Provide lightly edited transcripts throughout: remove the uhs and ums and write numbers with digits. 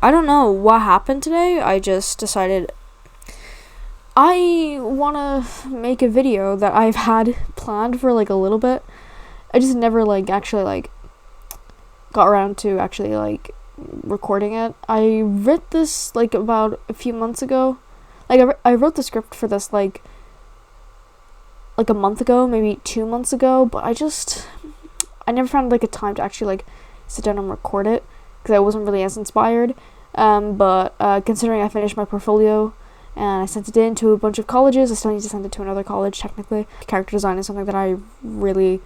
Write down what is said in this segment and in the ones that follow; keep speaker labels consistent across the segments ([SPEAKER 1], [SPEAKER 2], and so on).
[SPEAKER 1] I don't know what happened today. I just decided I want to make a video that I've had planned for like a little bit. I just never like actually like got around to actually like recording it. I read this like about a few months ago. Like I wrote the script for this like a month ago, maybe 2 months ago, but I never found like a time to actually like sit down and record it because I wasn't really as inspired. But considering I finished my portfolio and I sent it in to a bunch of colleges, I still need to send it to another college technically. Character design is something that I really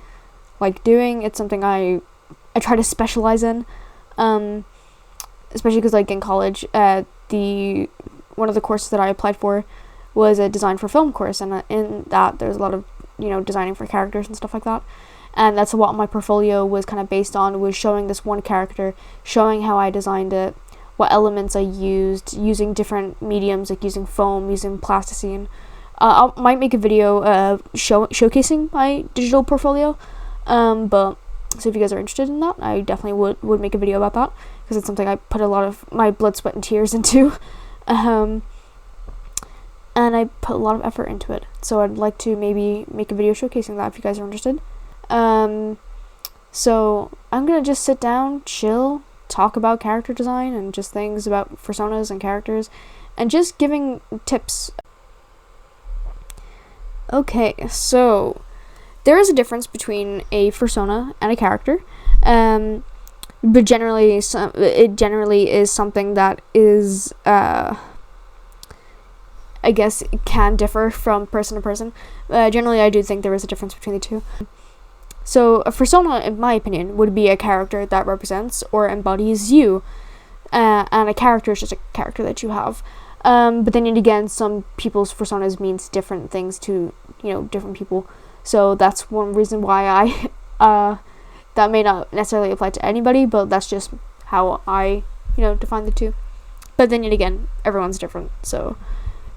[SPEAKER 1] like doing. It's something I try to specialize in, especially because like in college, one of the courses that I applied for was a design for film course, and in that there's a lot of designing for characters and stuff like that. And that's what my portfolio was kind of based on, was showing this one character, showing how I designed it, what elements I used, using different mediums, like using foam, using plasticine. I might make a video showcasing my digital portfolio, but so if you guys are interested in that, I definitely would make a video about that, because it's something I put a lot of my blood, sweat, and tears into, and I put a lot of effort into it. So I'd like to maybe make a video showcasing that if you guys are interested. So I'm gonna just sit down, chill, talk about character design and just things about Fursonas and characters, and just giving tips. Okay, so there is a difference between a Fursona and a character, but generally it generally is something that is I guess it can differ from person to person. Generally I do think there is a difference between the two. So a Fursona, in my opinion, would be a character that represents or embodies you, and a character is just a character that you have. But then again, some people's Fursonas means different things to different people. So that's one reason why that may not necessarily apply to anybody, but that's just how I define the two. But then again, everyone's different, so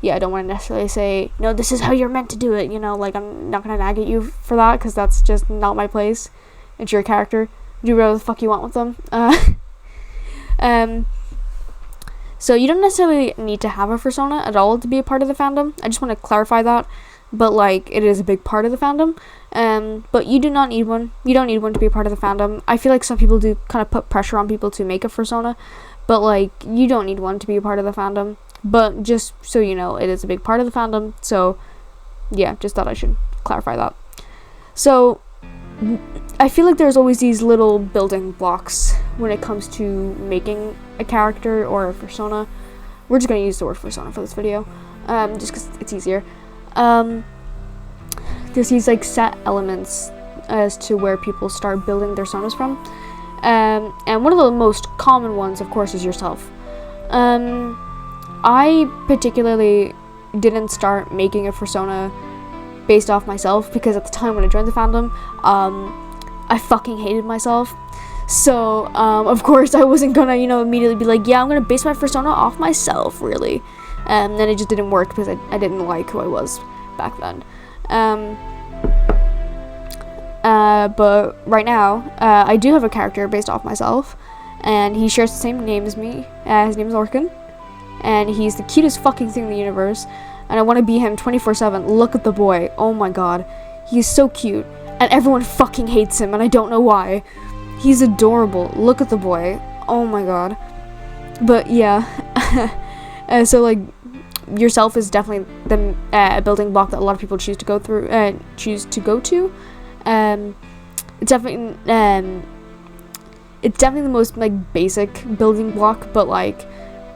[SPEAKER 1] yeah, I don't want to necessarily say, no, this is how you're meant to do it, like, I'm not going to nag at you for that, because that's just not my place. It's your character. Do whatever the fuck you want with them. So you don't necessarily need to have a Fursona at all to be a part of the fandom. I just want to clarify that, but, like, it is a big part of the fandom, but you do not need one. You don't need one to be a part of the fandom. I feel like some people do kind of put pressure on people to make a Fursona, but, like, you don't need one to be a part of the fandom. But just so you know, it is a big part of the fandom, so yeah, just thought I should clarify that. So I feel like there's always these little building blocks when it comes to making a character or a Fursona. We're just going to use the word Fursona for this video, just because it's easier. There's these like set elements as to where people start building their Sonas from, and one of the most common ones, of course, is yourself. I particularly didn't start making a Fursona based off myself, because at the time when I joined the fandom, I fucking hated myself. So, of course, I wasn't gonna, immediately be like, yeah, I'm gonna base my Fursona off myself, really. And then it just didn't work, because I didn't like who I was back then. But right now, I do have a character based off myself, and he shares the same name as me. His name is Orkin. And he's the cutest fucking thing in the universe, and I want to be him 24/7. Look at the boy. Oh my god. He's so cute, and everyone fucking hates him, and I don't know why. He's adorable. Look at the boy. Oh my god. But yeah, so like, yourself is definitely the building block that a lot of people choose to go to. It's definitely the most like basic building block, but like,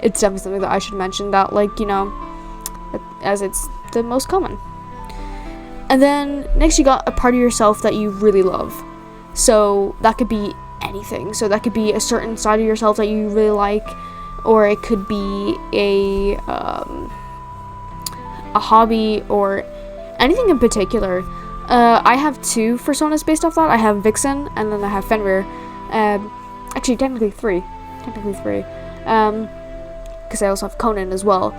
[SPEAKER 1] it's definitely something that I should mention, that, like, as it's the most common. And then next you got a part of yourself that you really love. So that could be anything. So that could be a certain side of yourself that you really like, or it could be a hobby, or anything in particular. I have 2 Fursonas based off that. I have Vixen, and then I have Fenrir. Actually, technically 3. Because I also have Conan as well.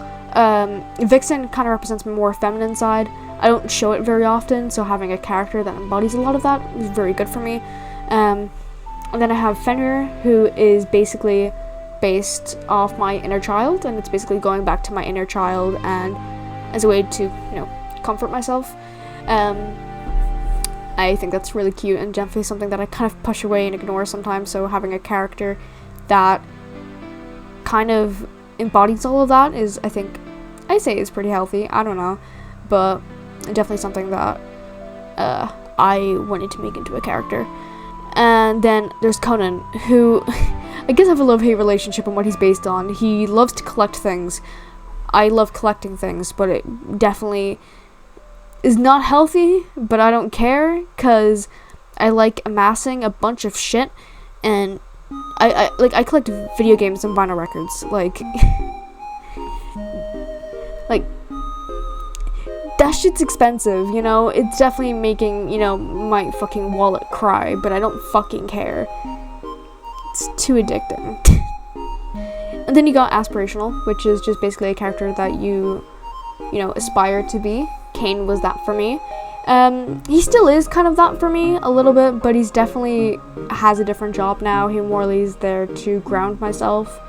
[SPEAKER 1] Vixen kind of represents my more feminine side. I don't show it very often, so having a character that embodies a lot of that is very good for me. And then I have Fenrir, who is basically based off my inner child, and it's basically going back to my inner child and as a way to, comfort myself. I think that's really cute and definitely something that I kind of push away and ignore sometimes, so having a character that kind of embodies all of that is, I think, I say is pretty healthy. I don't know, but definitely something that I wanted to make into a character. And then there's Conan, who I guess I have a love-hate relationship on what he's based on. He loves to collect things. I love collecting things, but it definitely is not healthy, but I don't care, because I like amassing a bunch of shit, and I collect video games and vinyl records, like that shit's expensive, it's definitely making, my fucking wallet cry, but I don't fucking care. It's too addicting. And then you got aspirational, which is just basically a character that you aspire to be. Kane was that for me. He still is kind of that for me a little bit, but he's definitely has a different job now. He more or less is there to ground myself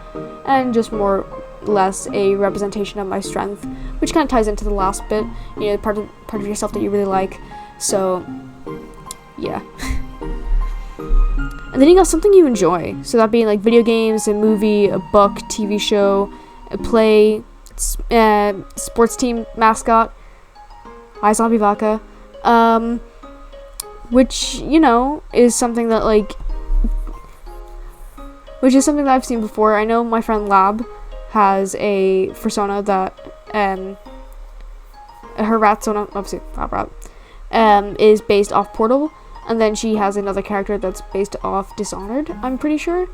[SPEAKER 1] and just more or less a representation of my strength, which kind of ties into the last bit, part of yourself that you really like. So yeah. And then you got something you enjoy, so that being like video games, a movie, a book, TV show, a play, sports team mascot, Hi Zombie Vodka, which, is something that I've seen before. I know my friend Lab has a Fursona that, her Ratsona, obviously, Lab Rat, is based off Portal, and then she has another character that's based off Dishonored, I'm pretty sure.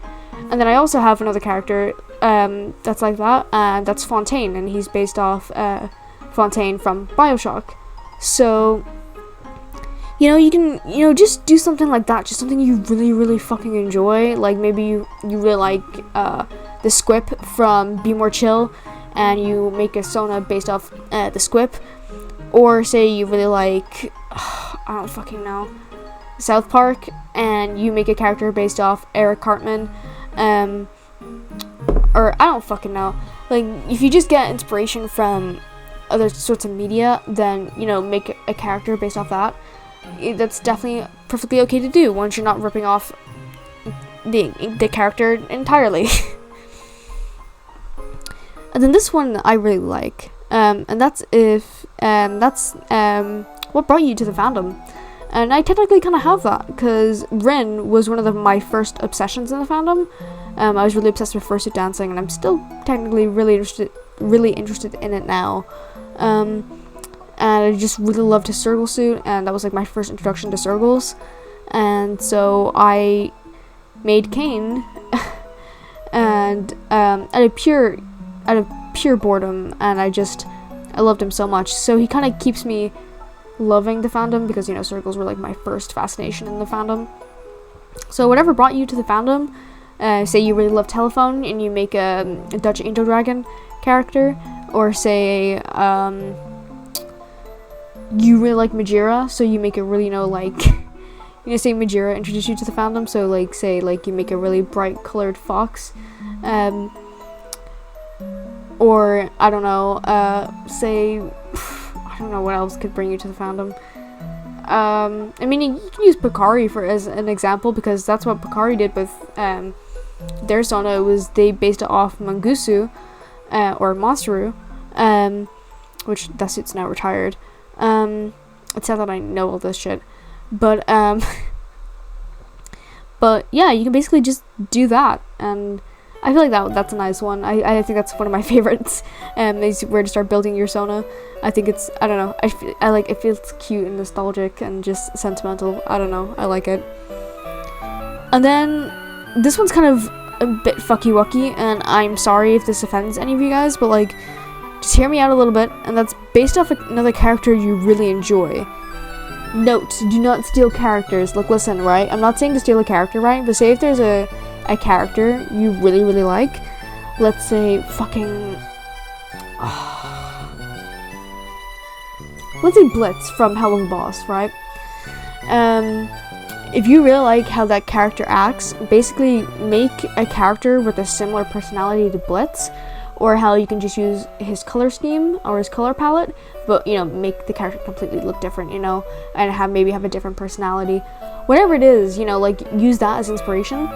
[SPEAKER 1] And then I also have another character, that's like that, and that's Fontaine, and he's based off, Fontaine from BioShock. So, you can, just do something like that, just something you really, really fucking enjoy. Like, maybe you really like, the Squip from Be More Chill, and you make a Sona based off, the Squip. Or, say you really like, I don't fucking know, South Park, and you make a character based off Eric Cartman, or I don't fucking know. Like, if you just get inspiration from other sorts of media, then, make a character based off that. That's definitely perfectly okay to do once you're not ripping off the character entirely. And then this one I really like, and that's what brought you to the fandom. And I technically kind of have that, because Rin was one of my first obsessions in the fandom. I was really obsessed with fursuit dancing, and I'm still technically really interested in it now. And I just really loved his Sergal suit, and that was like my first introduction to Sergals. And so I made Kane, and out of pure boredom, and I loved him so much. So he kind of keeps me loving the fandom, because Sergals were like my first fascination in the fandom. So whatever brought you to the fandom, say you really love Telephone and you make a Dutch Angel Dragon character, or say you really like Majira, so you make a really say Majira introduced you to the fandom, so say you make a really bright colored fox, or I don't know, say I don't know what else could bring you to the fandom. I mean, you can use Picari as an example, because that's what Picari did with their Sona. Was they based it off Mangusu, or Monsteru, which that suit's now retired. It's sad that I know all this shit, but yeah, you can basically just do that, and I feel like that's a nice one. I think that's one of my favorites. Is where to start building your Sona. I think it's, I don't know, it feels cute and nostalgic and just sentimental. I don't know, I like it. And then this one's kind of a bit fucky-wucky, and I'm sorry if this offends any of you guys, but just hear me out a little bit. And that's based off another character you really enjoy. Note, do not steal characters. Listen, right? I'm not saying to steal a character, right? But say if there's a character you really, really like, let's say let's say Blitz from Hell of a Boss, right? if you really like how that character acts, basically make a character with a similar personality to Blitz, or how you can just use his color scheme or his color palette, but make the character completely look different, and maybe have a different personality. Whatever it is, like use that as inspiration.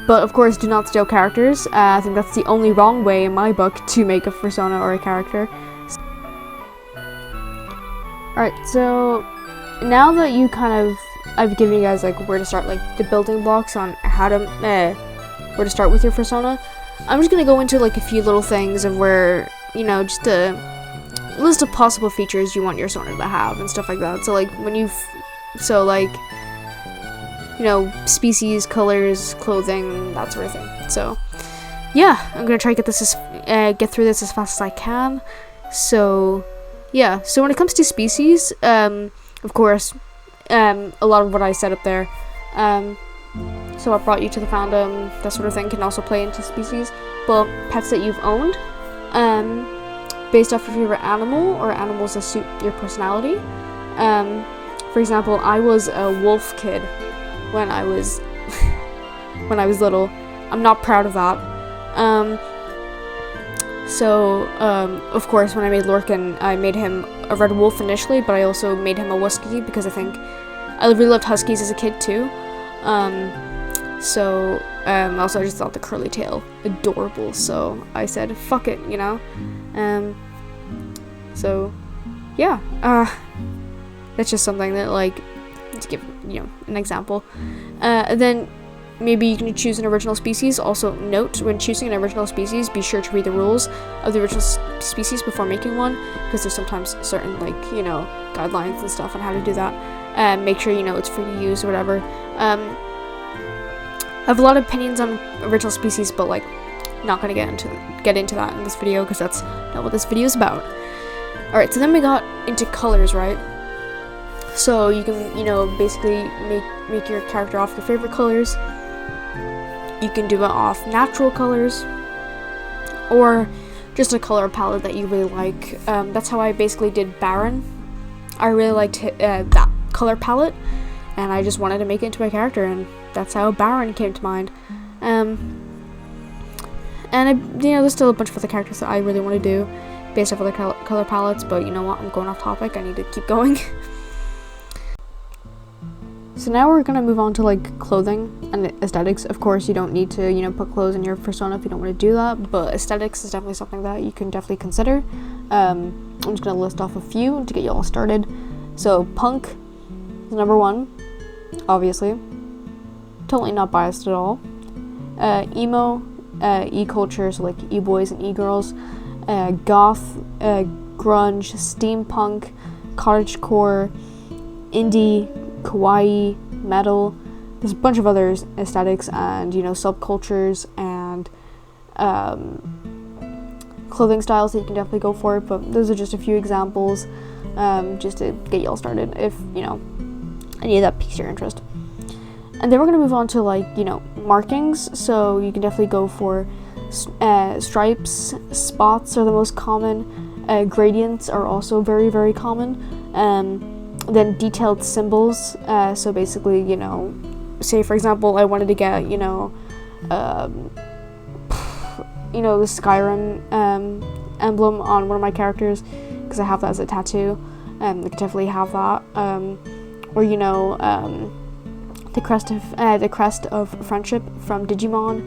[SPEAKER 1] But of course, do not steal characters. I think that's the only wrong way in my book to make a persona or a character. Alright, so now that I've given you guys like where to start, like the building blocks on how to where to start with your persona, I'm just gonna go into like a few little things of where just a list of possible features you want your persona to have and stuff like that. So like species, colors, clothing, that sort of thing. So yeah, I'm gonna try to get through this as fast as I can. So yeah, so when it comes to species, of course, a lot of what I said up there, so what brought you to the fandom, that sort of thing, can also play into species. But pets that you've owned, based off your favorite animal or animals that suit your personality. For example, I was a wolf kid when I was little. I'm not proud of that. Of course, when I made Lorcan, I made him a red wolf initially, but I also made him a husky because I really loved huskies as a kid too. Also I just thought the curly tail adorable, so I said fuck it, so yeah, that's just something that, like, to give an example. And then maybe you can choose an original species. Also note, when choosing an original species, be sure to read the rules of the original species before making one, because there's sometimes certain guidelines and stuff on how to do that. Make sure it's free to use or whatever. I have a lot of opinions on original species, but like not gonna get into that in this video, because that's not what this video is about. Alright, so then we got into colors, right? So you can basically make your character off your favorite colors. You can do it off natural colors, or just a color palette that you really like. That's how I basically did Baron. I really liked that color palette, and I just wanted to make it into my character, and that's how Baron came to mind. And there's still a bunch of other characters that I really want to do based off other color palettes, but you know what, I'm going off topic, I need to keep going. So now we're gonna move on to like clothing and aesthetics. Of course, you don't need to put clothes in your persona if you don't want to do that, but aesthetics is definitely something that you can definitely consider. I'm just gonna list off a few to get you all started. So punk is number one, obviously. Totally not biased at all. Emo, e-culture, so like e-boys and e-girls. Goth, grunge, steampunk, cottagecore, indie, kawaii, metal. There's a bunch of other aesthetics and subcultures and clothing styles that you can definitely go for, but those are just a few examples, just to get y'all started if any of that piques your interest. And then we're going to move on to markings. So you can definitely go for stripes. Spots are the most common. Gradients are also very, very common. Then detailed symbols. So basically, say for example, I wanted to get the Skyrim emblem on one of my characters because I have that as a tattoo. I could definitely have that. Or the crest of friendship from Digimon,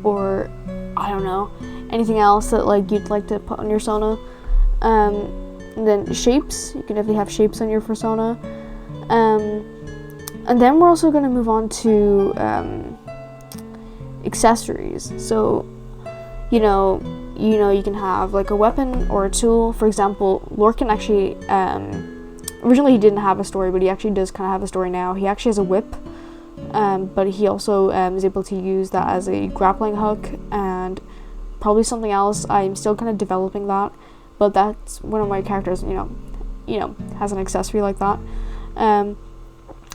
[SPEAKER 1] or I don't know, anything else that you'd like to put on your persona. And then shapes, you can definitely have shapes on your persona. And then we're also going to move on to accessories. So you can have like a weapon or a tool. For example, Lorcan actually originally he didn't have a story, but he actually does kind of have a story now. He actually has a whip, but he also is able to use that as a grappling hook and probably something else. I'm still kind of developing that, but that's one of my characters, has an accessory like that. And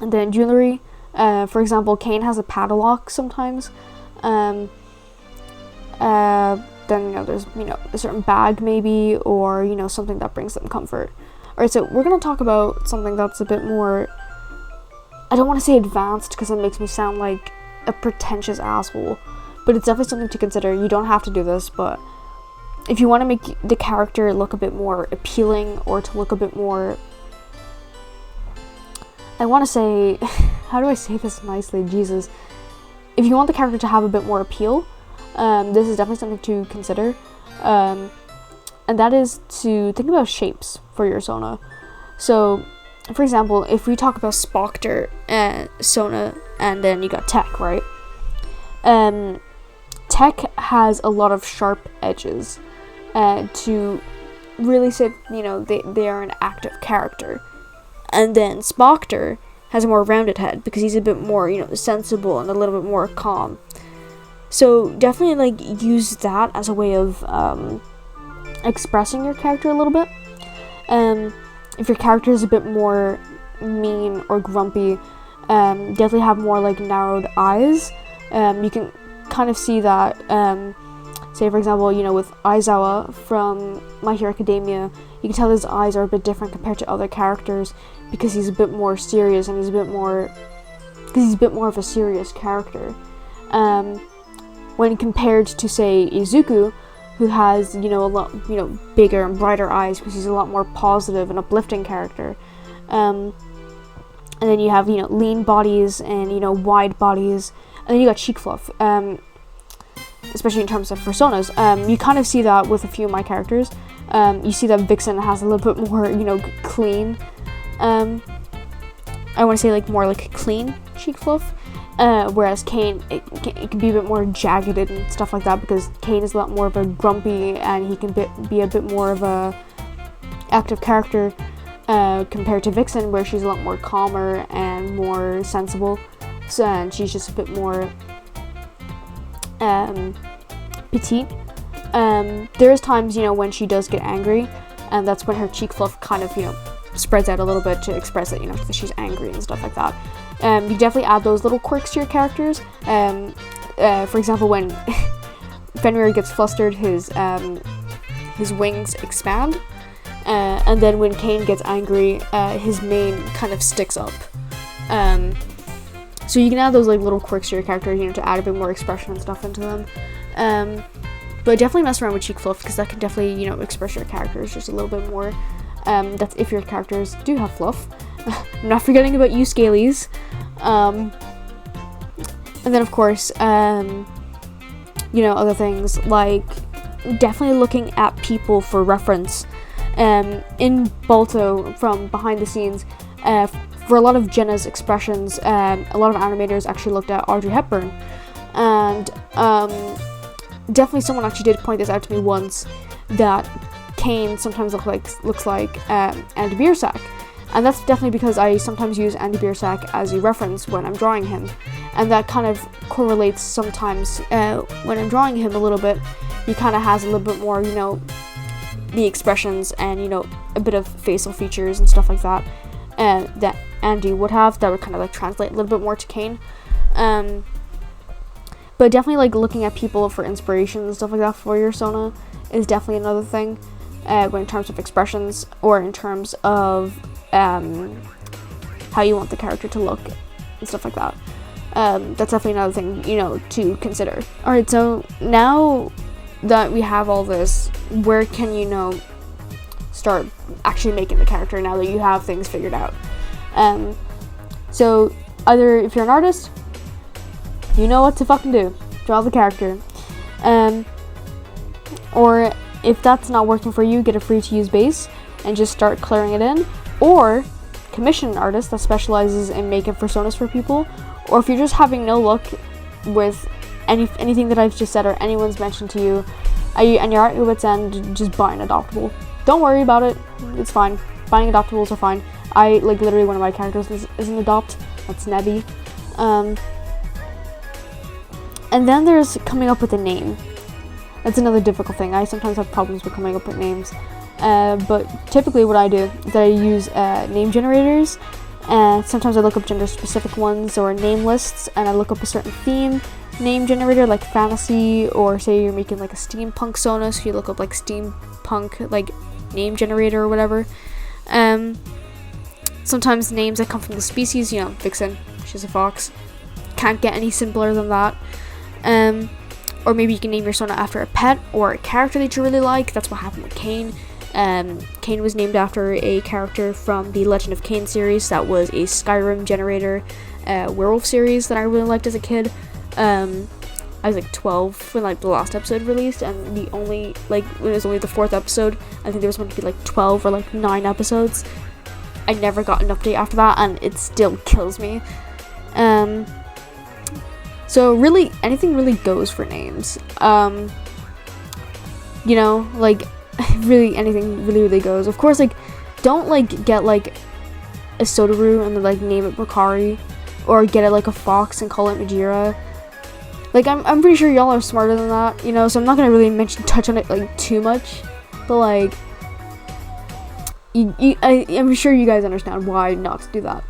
[SPEAKER 1] then jewelry, for example, Kane has a padlock sometimes. Then there's a certain bag maybe, or something that brings them comfort. Alright, so we're going to talk about something that's a bit more, I don't want to say advanced because it makes me sound like a pretentious asshole, but it's definitely something to consider. You don't have to do this, but if you want to make the character look a bit more appealing, or to look a bit more, I want to say, how do I say this nicely? Jesus. If you want the character to have a bit more appeal, this is definitely something to consider. And that is to think about shapes for your Sona. So, for example, if we talk about Spoctor and Sona, and then you got Tech, right? Tech has a lot of sharp edges to really say, they are an active character. And then Spoctor has a more rounded head because he's a bit more, sensible and a little bit more calm. So definitely use that as a way of expressing your character a little bit. If your character is a bit more mean or grumpy, definitely have more narrowed eyes. You can kind of see that, say for example, with Aizawa from My Hero Academia, you can tell his eyes are a bit different compared to other characters because he's a bit more serious, and he's a bit more of a serious character. When compared to, say, Izuku, who has, a lot, bigger and brighter eyes because he's a lot more positive and uplifting character. And then you have, lean bodies and, wide bodies. And then you got cheek fluff, especially in terms of personas. You kind of see that with a few of my characters. You see that Vixen has a little bit more, clean. I want to say, more clean cheek fluff. Whereas Kane, it can be a bit more jagged and stuff like that, because Kane is a lot more of a grumpy, and he can be a bit more of a active character compared to Vixen, where she's a lot more calmer and more sensible. So, and she's just a bit more petite. There is times, when she does get angry, and that's when her cheek fluff kind of, spreads out a little bit to express that, that she's angry and stuff like that. You definitely add those little quirks to your characters. For example, when Fenrir gets flustered, his wings expand, and then when Kane gets angry, his mane kind of sticks up. So you can add those little quirks to your character, to add a bit more expression and stuff into them. But definitely mess around with cheek fluff, because that can definitely express your characters just a little bit more. That's if your characters do have fluff. I'm not forgetting about you, Scalies. And then of course, other things like definitely looking at people for reference. In Balto, from behind the scenes, for a lot of Jenna's expressions, a lot of animators actually looked at Audrey Hepburn, and definitely someone actually did point this out to me once, that Kane sometimes looks like Andy Biersack. And that's definitely because I sometimes use Andy Biersack as a reference when I'm drawing him. And that kind of correlates sometimes when I'm drawing him a little bit. He kind of has a little bit more, the expressions and, a bit of facial features and stuff like that that Andy would have, that would kind of translate a little bit more to Kane. But definitely looking at people for inspiration and stuff like that for your Sona is definitely another thing. When in terms of expressions, or in terms of how you want the character to look and stuff like that. That's definitely another thing, to consider. Alright, so now that we have all this, where can you start actually making the character now that you have things figured out? So either if you're an artist, you know what to fucking do. Draw the character. Or if that's not working for you, get a free to use base and just start clearing it in. Or commission an artist that specializes in making personas for people. Or if you're just having no luck with anything that I've just said or anyone's mentioned to you, and you're at your wit's end, just buy an adoptable. Don't worry about it. It's fine. Buying adoptables are fine. I literally one of my characters is an adopt. That's Nebby. And then there's coming up with a name. That's another difficult thing. I sometimes have problems with coming up with names. But typically what I do is that I use name generators. Sometimes I look up gender-specific ones or name lists, and I look up a certain theme name generator, like fantasy, or say you're making a steampunk Sona, so you look up steampunk name generator or whatever. And sometimes names that come from the species, you know, Vixen, she's a fox. Can't get any simpler than that. Or maybe you can name your Sona after a pet or a character that you really like. That's what happened with Cain. Cain was named after a character from the Legend of Cain series. That was a Skyrim generator werewolf series that I really liked as a kid. I was like 12 when like the last episode released, and the only when it was only the 4th episode, I think there was meant to be like 12 or like 9 episodes. I never got an update after that, and it still kills me. So really, anything really goes for names. You know, like really anything really goes. Of course, like don't like get like a Sotaru and then like name it Bakari, or get it like a fox and call it Majira. Like I'm pretty sure y'all are smarter than that, you know. So I'm not gonna really touch on it like too much, but like I'm sure you guys understand why not to do that.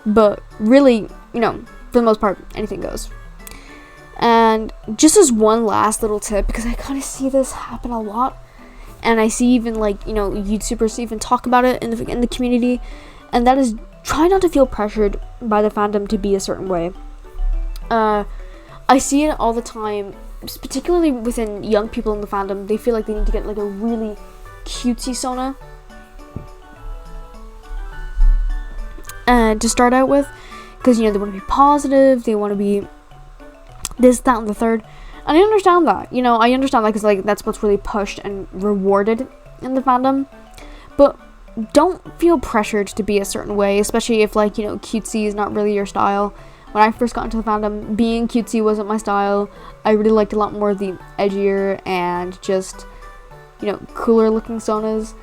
[SPEAKER 1] But really, you know, for the most part, anything goes. And just as one last little tip, because I kind of see this happen a lot, and I see even like, you know, YouTubers even talk about it in the community, and that is try not to feel pressured by the fandom to be a certain way. I see it all the time, just particularly within young people in the fandom. They feel like they need to get like a really cutesy Sona to start out with, because, you know, they want to be positive, they want to be this, that, and the third. And I understand that, you know, I understand that, because like that's what's really pushed and rewarded in the fandom. But don't feel pressured to be a certain way, especially if, like, you know, cutesy is not really your style. When I first got into the fandom, being cutesy wasn't my style. I really liked a lot more of the edgier and just, you know, cooler looking Sonas.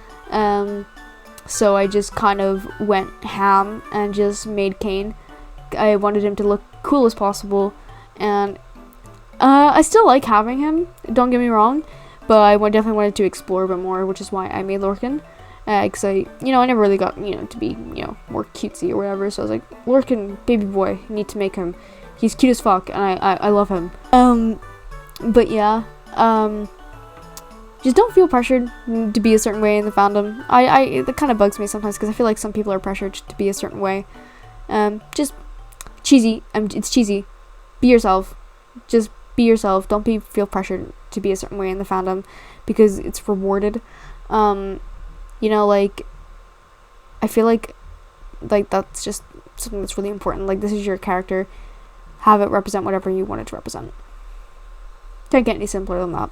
[SPEAKER 1] So I just kind of went ham and just made Cain. I wanted him to look cool as possible, and I still like having him, don't get me wrong, but I definitely wanted to explore a bit more, which is why I made Lorcan. Because I never really got, you know, to be, you know, more cutesy or whatever. So I was like, Lorcan, baby boy, need to make him. He's cute as fuck, and I love him. But yeah, just don't feel pressured to be a certain way in the fandom. It kind of bugs me sometimes, because I feel like some people are pressured to be a certain way. Just cheesy. It's cheesy. Be yourself. Just be yourself. Don't feel pressured to be a certain way in the fandom, because it's rewarded. You know, like, I feel like that's just something that's really important. Like, this is your character. Have it represent whatever you want it to represent. Can't get any simpler than that.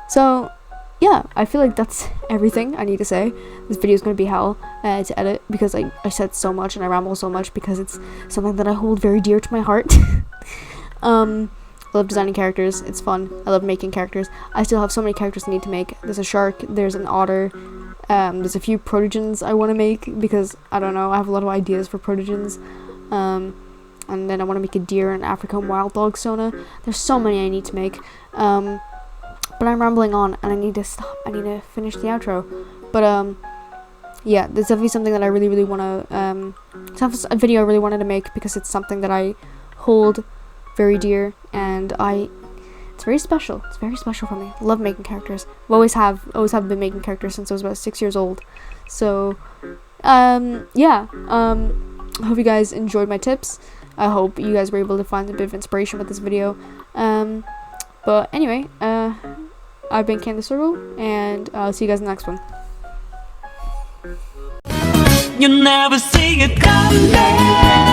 [SPEAKER 1] So, yeah, I feel like that's everything I need to say. This video is going to be hell to edit, because I said so much and I ramble so much, because it's something that I hold very dear to my heart. I love designing characters. It's fun. I love making characters. I still have so many characters I need to make. There's a shark. There's an otter. There's a few protogens I want to make, because, I don't know, I have a lot of ideas for protogens. And then I want to make a deer and African wild dog Sona. There's so many I need to make. But I'm rambling on, and I need to stop. I need to finish the outro. But, yeah, there's definitely something that I really, really want to, it's a video I really wanted to make, because it's something that I hold very dear, and it's very special. It's very special for me. I love making characters. I always have been making characters since I was about 6 years old. So, yeah, I hope you guys enjoyed my tips. I hope you guys were able to find a bit of inspiration with this video. But anyway, I've been Candace Circle, and I'll see you guys in the next one.
[SPEAKER 2] You never see it coming.